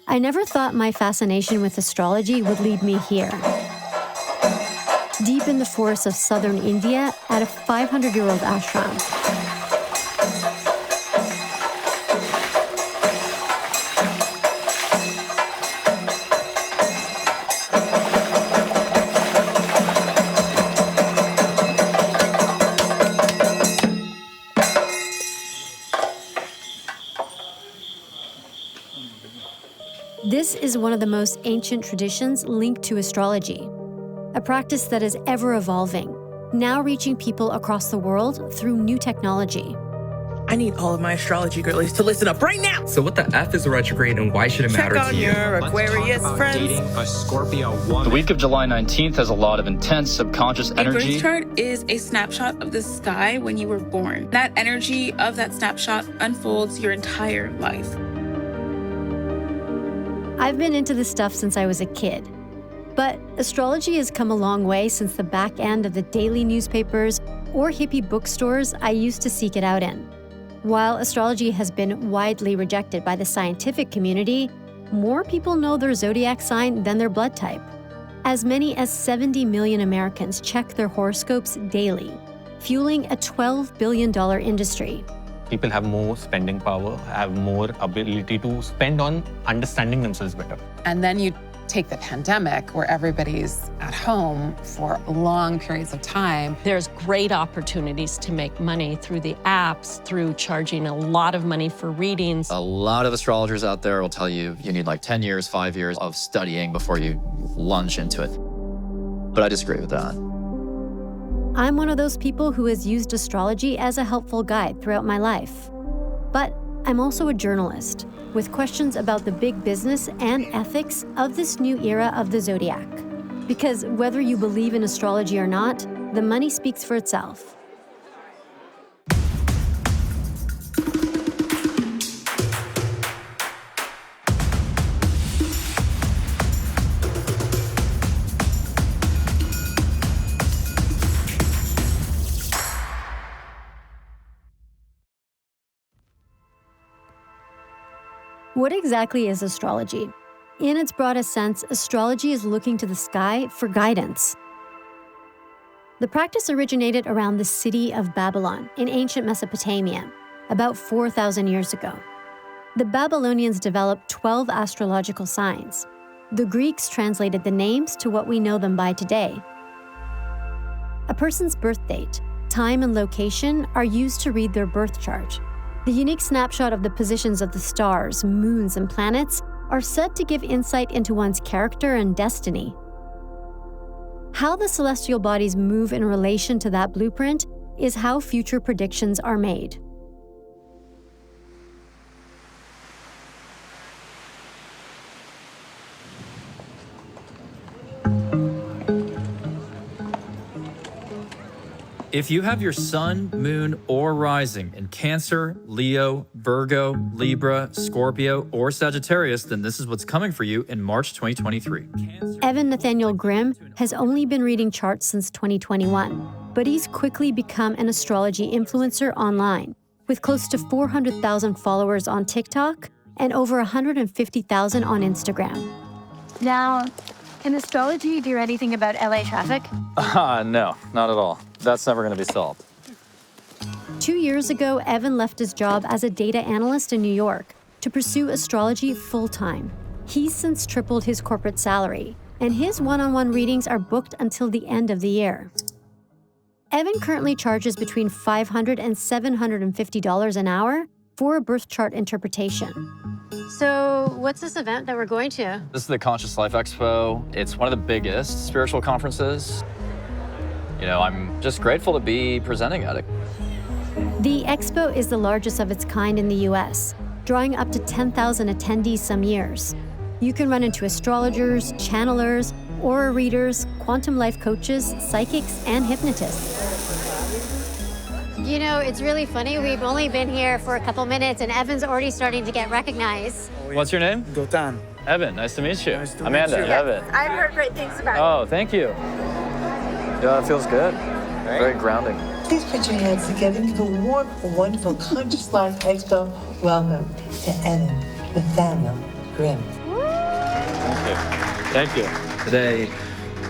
I never thought my fascination with astrology would lead me here. Deep in the forests of southern India at a 500-year-old ashram. This is one of the most ancient traditions linked to astrology, a practice that is ever evolving, now reaching people across the world through new technology. I need all of my astrology girlies to listen up right now. So what the F is a retrograde and why should it matter to you? Check on your Aquarius friends. Dating a Scorpio woman. The week of July 19th has a lot of intense subconscious energy. A birth chart is a snapshot of the sky when you were born. That energy of that snapshot unfolds your entire life. I've been into this stuff since I was a kid. But astrology has come a long way since the back end of the daily newspapers or hippie bookstores I used to seek it out in. While astrology has been widely rejected by the scientific community, more people know their zodiac sign than their blood type. As many as 70 million Americans check their horoscopes daily, fueling a $12 billion industry. People have more spending power, have more ability to spend on understanding themselves better. And then you take the pandemic where everybody's at home for long periods of time. There's great opportunities to make money through the apps, through charging a lot of money for readings. A lot of astrologers out there will tell you you need like 10 years, 5 years of studying before you lunge into it. But I disagree with that. I'm one of those people who has used astrology as a helpful guide throughout my life. But I'm also a journalist with questions about the big business and ethics of this new era of the zodiac. Because whether you believe in astrology or not, the money speaks for itself. What exactly is astrology? In its broadest sense, astrology is looking to the sky for guidance. The practice originated around the city of Babylon in ancient Mesopotamia, about 4,000 years ago. The Babylonians developed 12 astrological signs. The Greeks translated the names to what we know them by today. A person's birth date, time, and location are used to read their birth chart. The unique snapshot of the positions of the stars, moons, and planets are said to give insight into one's character and destiny. How the celestial bodies move in relation to that blueprint is how future predictions are made. If you have your sun, moon, or rising in Cancer, Leo, Virgo, Libra, Scorpio, or Sagittarius, then this is what's coming for you in March 2023. Evan Nathaniel Grimm has only been reading charts since 2021, but he's quickly become an astrology influencer online, with close to 400,000 followers on TikTok and over 150,000 on Instagram. Now, in astrology, do you know anything about LA traffic? No, not at all. That's never going to be solved. 2 years ago, Evan left his job as a data analyst in New York to pursue astrology full-time. He's since tripled his corporate salary, and his one-on-one readings are booked until the end of the year. Evan currently charges between $500 and $750 an hour for a birth chart interpretation. So, what's this event that we're going to? This is the Conscious Life Expo. It's one of the biggest spiritual conferences. You know, I'm just grateful to be presenting at it. The expo is the largest of its kind in the US, drawing up to 10,000 attendees some years. You can run into astrologers, channelers, aura readers, quantum life coaches, psychics, and hypnotists. You know, it's really funny. We've only been here for a couple minutes, and Evan's already starting to get recognized. What's your name? Gotan. Evan, nice to meet you. Nice to Amanda, meet you. Evan. I've heard great things about you. Oh, thank you. Yeah, that feels good. Very grounding. Please put your hands together and give a warm, wonderful Conscious Life Expo welcome to Evan Nathaniel Grimm. Thank you. Today,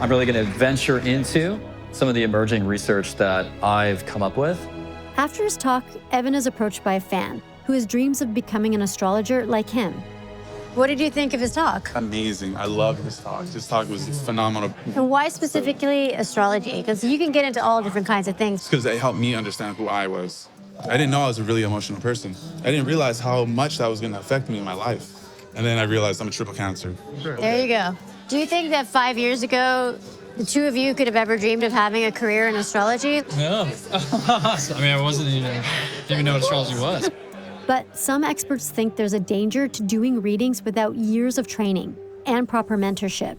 I'm really going to venture into some of the emerging research that I've come up with. After his talk, Evan is approached by a fan who has dreams of becoming an astrologer like him. What did you think of his talk? Amazing. I loved his talk. His talk was phenomenal. And why specifically astrology? Because you can get into all different kinds of things. Because it helped me understand who I was. I didn't know I was a really emotional person. I didn't realize how much that was going to affect me in my life. And then I realized I'm a triple Cancer. There you go. Do you think that 5 years ago, the two of you could have ever dreamed of having a career in astrology? No. I mean, I didn't even know what astrology was. But some experts think there's a danger to doing readings without years of training and proper mentorship.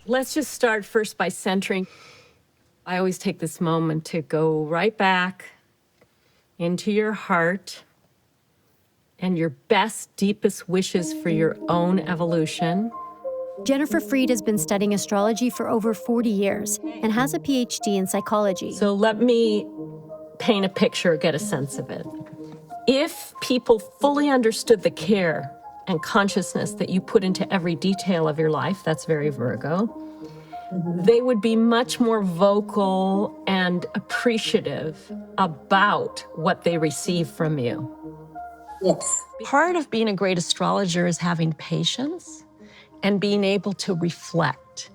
Let's just start first by centering. I always take this moment to go right back into your heart and your best, deepest wishes for your own evolution. Jennifer Freed has been studying astrology for over 40 years and has a PhD in psychology. So let me paint a picture, get a sense of it. If people fully understood the care and consciousness that you put into every detail of your life, that's very Virgo, they would be much more vocal and appreciative about what they receive from you. Yes. Part of being a great astrologer is having patience and being able to reflect.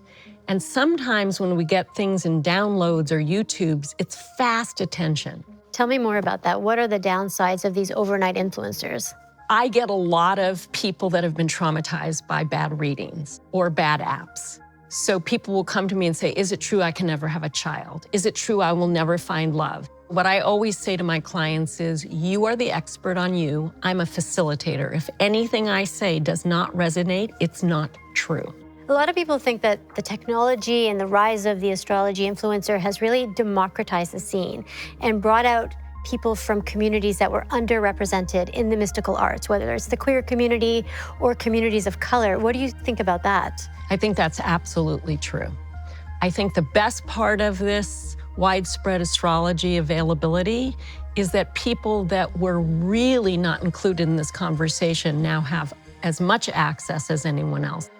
And sometimes when we get things in downloads or YouTubes, it's fast attention. Tell me more about that. What are the downsides of these overnight influencers? I get a lot of people that have been traumatized by bad readings or bad apps. So people will come to me and say, is it true I can never have a child? Is it true I will never find love? What I always say to my clients is, you are the expert on you. I'm a facilitator. If anything I say does not resonate, it's not true. A lot of people think that the technology and the rise of the astrology influencer has really democratized the scene and brought out people from communities that were underrepresented in the mystical arts, whether it's the queer community or communities of color. What do you think about that? I think that's absolutely true. I think the best part of this widespread astrology availability is that people that were really not included in this conversation now have as much access as anyone else.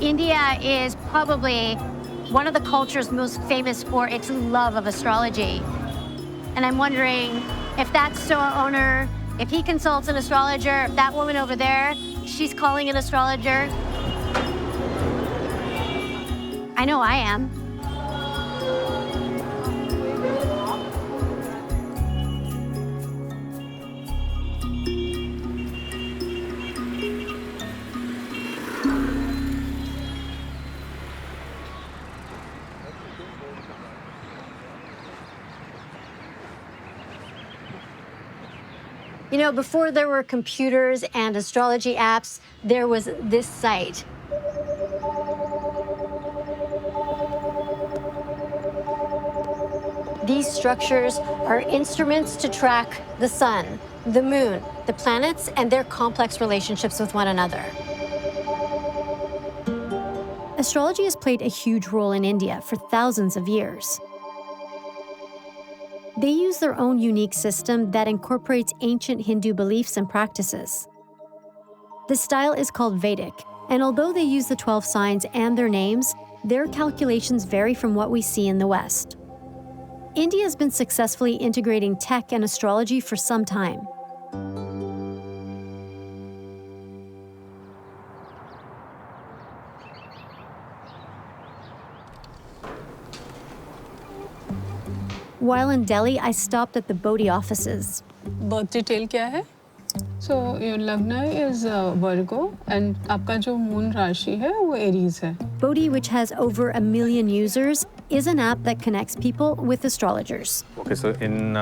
India is probably one of the cultures most famous for its love of astrology. And I'm wondering if that store owner, if he consults an astrologer, that woman over there, she's calling an astrologer. I know I am. You know, before there were computers and astrology apps, there was this site. These structures are instruments to track the sun, the moon, the planets, and their complex relationships with one another. Astrology has played a huge role in India for thousands of years. They use their own unique system that incorporates ancient Hindu beliefs and practices. The style is called Vedic, and although they use the 12 signs and their names, their calculations vary from what we see in the West. India has been successfully integrating tech and astrology for some time. While in Delhi, I stopped at the Bodhi offices. Birth detail क्या है? So your Lagna is Virgo and आपका जो moon राशि है वो Aries है. Bodhi, which has over 1 million users, is an app that connects people with astrologers. Okay, so in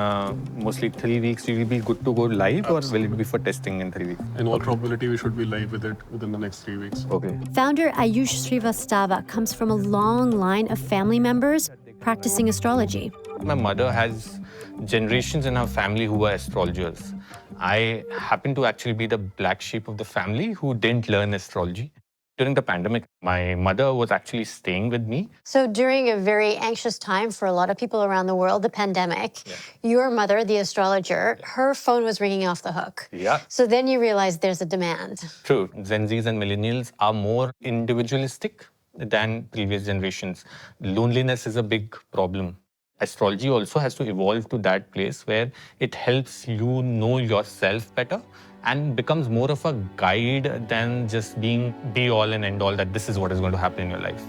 mostly 3 weeks, you will be good to go live, or will it be for testing in 3 weeks? In all probability, we should be live with it within the next 3 weeks. Okay. Founder Ayush Srivastava comes from a long line of family members practicing astrology. My mother has generations in her family who are astrologers. I happen to actually be the black sheep of the family who didn't learn astrology. During the pandemic, my mother was actually staying with me. So during a very anxious time for a lot of people around the world, the pandemic, your mother, the astrologer, her phone was ringing off the hook. Yeah. So then you realized there's a demand. True. Gen Zs and millennials are more individualistic than previous generations. Loneliness is a big problem. Astrology also has to evolve to that place where it helps you know yourself better and becomes more of a guide than just being be all and end all that this is what is going to happen in your life.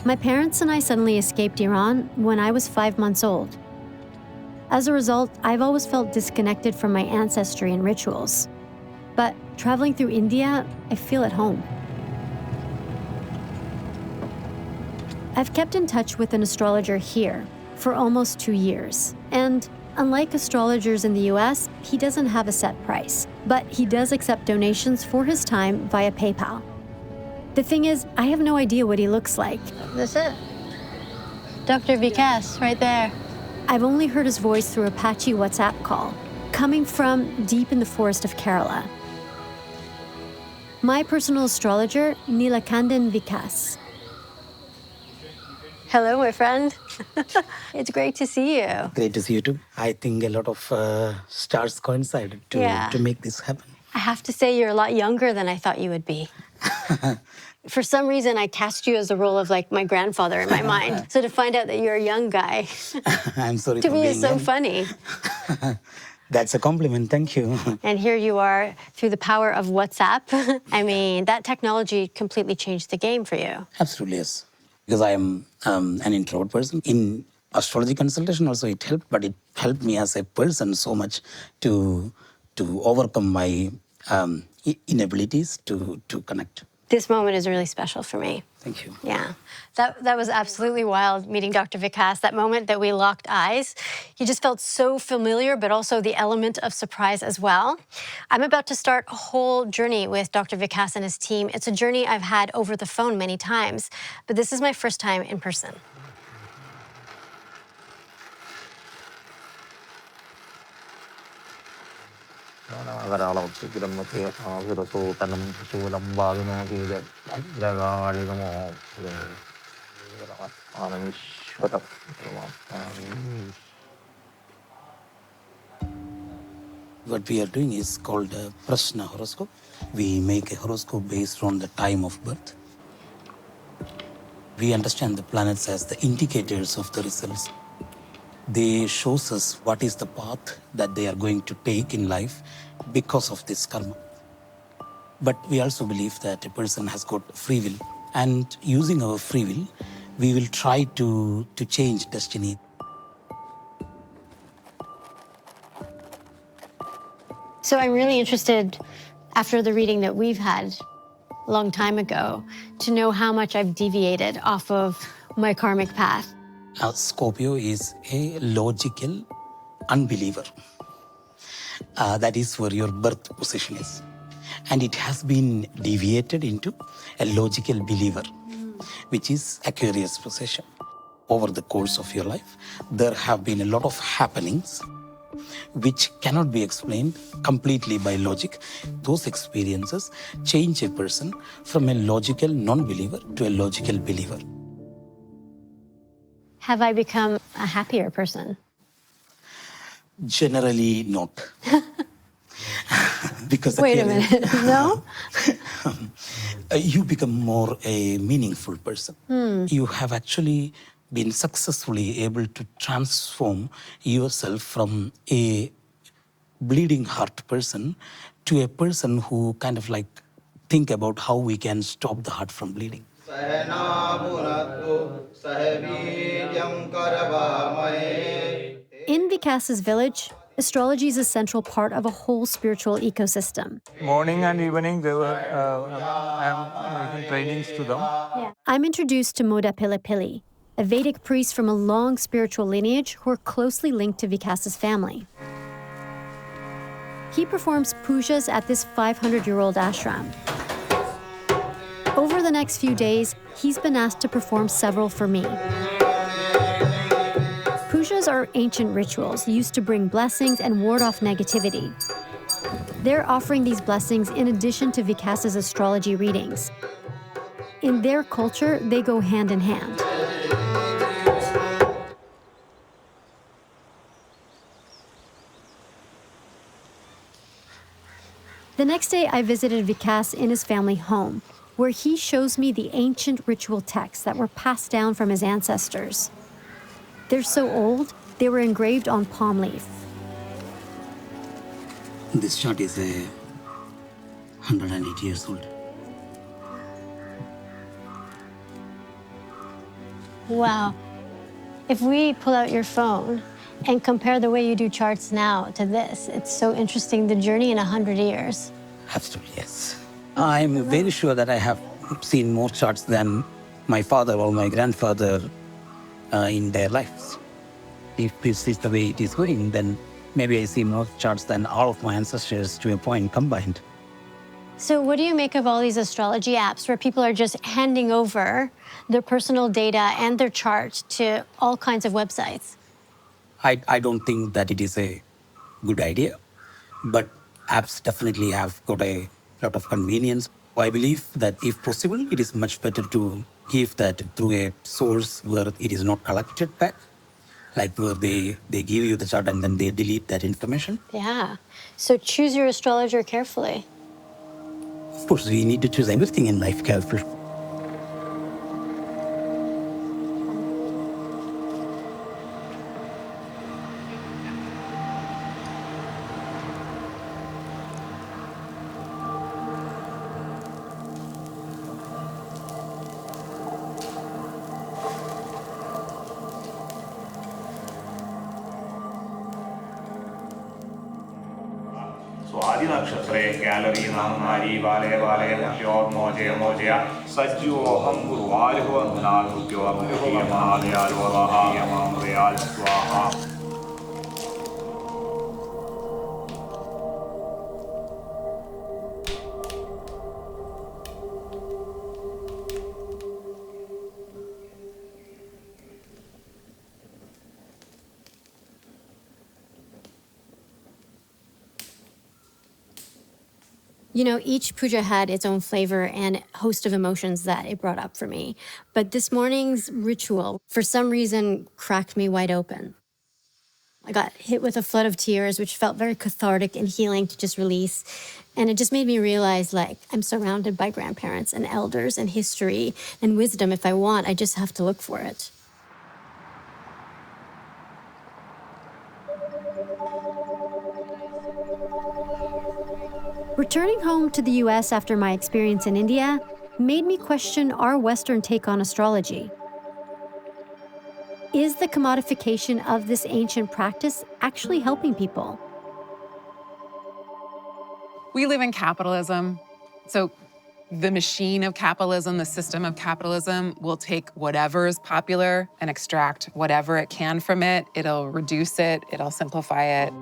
My parents and I suddenly escaped Iran when I was 5 months old. As a result, I've always felt disconnected from my ancestry and rituals. But traveling through India, I feel at home. I've kept in touch with an astrologer here for almost 2 years. And unlike astrologers in the US, he doesn't have a set price, but he does accept donations for his time via PayPal. The thing is, I have no idea what he looks like. That's it. Dr. Vikas, right there. I've only heard his voice through a patchy WhatsApp call, coming from deep in the forest of Kerala. My personal astrologer, Neelakandan Vikas. Hello, my friend. It's great to see you. Great to see you too. I think a lot of stars coincided to make this happen. I have to say you're a lot younger than I thought you would be. For some reason, I cast you as the role of like my grandfather in my mind. So to find out that you're a young guy, I'm sorry to for me being is so young. funny. That's a compliment, thank you. And here you are through the power of WhatsApp. I mean, that technology completely changed the game for you. Absolutely, yes. Because I am an introvert person. In astrology consultation also it helped, but it helped me as a person so much to overcome my inabilities to connect. This moment is really special for me. Thank you. Yeah, that was absolutely wild meeting Dr. Vikas. That moment that we locked eyes, he just felt so familiar, but also the element of surprise as well. I'm about to start a whole journey with Dr. Vikas and his team. It's a journey I've had over the phone many times, but this is my first time in person. What we are doing is called a Prashna horoscope. We make a horoscope based on the time of birth. We understand the planets as the indicators of the results. They shows us what is the path that they are going to take in life because of this karma. But we also believe that a person has got free will, and using our free will, we will try to change destiny. So I'm really interested, after the reading that we've had a long time ago, to know how much I've deviated off of my karmic path. Scorpio is a logical unbeliever. That is where your birth position is. And it has been deviated into a logical believer, which is Aquarius position. Over the course of your life, there have been a lot of happenings which cannot be explained completely by logic. Those experiences change a person from a logical non-believer to a logical believer. Have I become a happier person? Generally not. Because Wait a minute, no? You become more a meaningful person. You have actually been successfully able to transform yourself from a bleeding heart person to a person who kind of like think about how we can stop the heart from bleeding. In Vikas's village, astrology is a central part of a whole spiritual ecosystem. Morning and evening, they were I'm making trainings to them. I'm introduced to Moda Pilipili, a Vedic priest from a long spiritual lineage who are closely linked to Vikasa's family. He performs pujas at this 500-year-old ashram. Over the next few days, he's been asked to perform several for me. Pujas are ancient rituals used to bring blessings and ward off negativity. They're offering these blessings in addition to Vikasa's astrology readings. In their culture, they go hand in hand. The next day, I visited Vikas in his family home, where he shows me the ancient ritual texts that were passed down from his ancestors. They're so old, they were engraved on palm leaf. This chart is 108 years old. Wow. If we pull out your phone and compare the way you do charts now to this, it's so interesting, the journey in 100 years. Absolutely, yes. I'm very sure that I have seen more charts than my father or my grandfather in their lives. If this is the way it is going, then maybe I see more charts than all of my ancestors to a point combined. So what do you make of all these astrology apps where people are just handing over their personal data and their charts to all kinds of websites? I don't think that it is a good idea, but apps definitely have got a lot of convenience. I believe that if possible, it is much better to give that through a source where it is not collected back, like where they give you the chart and then they delete that information. Yeah. So choose your astrologer carefully. Of course, we need to choose everything in life carefully. स्वादि नक्षत्रे गैलरी नारी वाले वाले मुख्योर मोजे मोजया सज्जो हम गुरुवार्यो नागुक्यो मृगमालयाल वहा यमामृयाल स्वाहा. You know, each puja had its own flavor and host of emotions that it brought up for me. But this morning's ritual, for some reason, cracked me wide open. I got hit with a flood of tears, which felt very cathartic and healing to just release. And it just made me realize, like, I'm surrounded by grandparents and elders and history and wisdom. If I want, I just have to look for it. Returning home to the US after my experience in India made me question our Western take on astrology. Is the commodification of this ancient practice actually helping people? We live in capitalism, so the machine of capitalism, the system of capitalism, will take whatever is popular and extract whatever it can from it. It'll reduce it, it'll simplify it.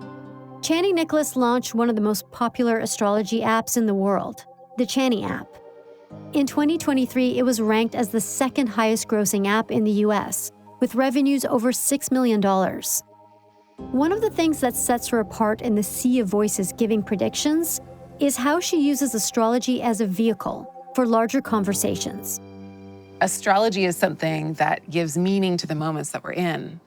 Chani Nicholas launched one of the most popular astrology apps in the world, the Chani app. In 2023, it was ranked as the second highest grossing app in the US, with revenues over $6 million. One of the things that sets her apart in the sea of voices giving predictions is how she uses astrology as a vehicle for larger conversations. Astrology is something that gives meaning to the moments that we're in.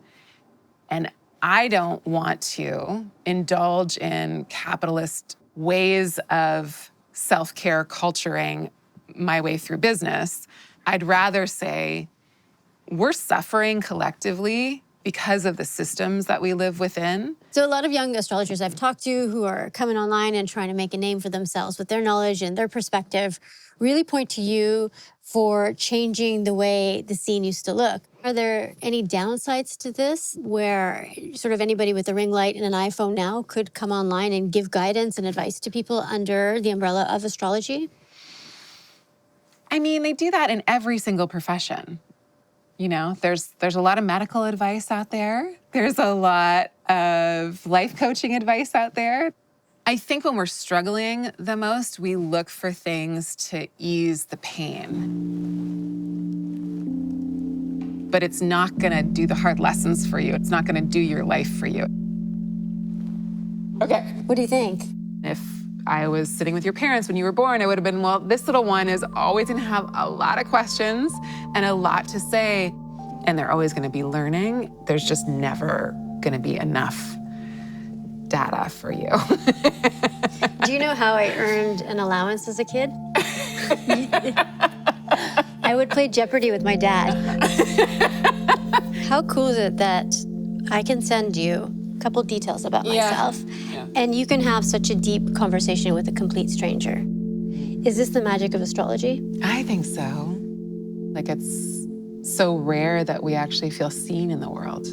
And I don't want to indulge in capitalist ways of self-care culturing my way through business. I'd rather say we're suffering collectively because of the systems that we live within. So a lot of young astrologers I've talked to who are coming online and trying to make a name for themselves with their knowledge and their perspective really point to you for changing the way the scene used to look. Are there any downsides to this where sort of anybody with a ring light and an iPhone now could come online and give guidance and advice to people under the umbrella of astrology? I mean, they do that in every single profession. You know, there's a lot of medical advice out there. There's a lot of life coaching advice out there. I think when we're struggling the most, we look for things to ease the pain. But it's not gonna do the hard lessons for you. It's not gonna do your life for you. Okay. What do you think? If I was sitting with your parents when you were born, I would have been, well, this little one is always gonna have a lot of questions and a lot to say, and they're always gonna be learning. There's just never gonna be enough data for you. Do you know how I earned an allowance as a kid? I would play Jeopardy with my dad. How cool is it that I can send you a couple details about myself, and you can have such a deep conversation with a complete stranger? Is this the magic of astrology? I think so. Like, it's so rare that we actually feel seen in the world.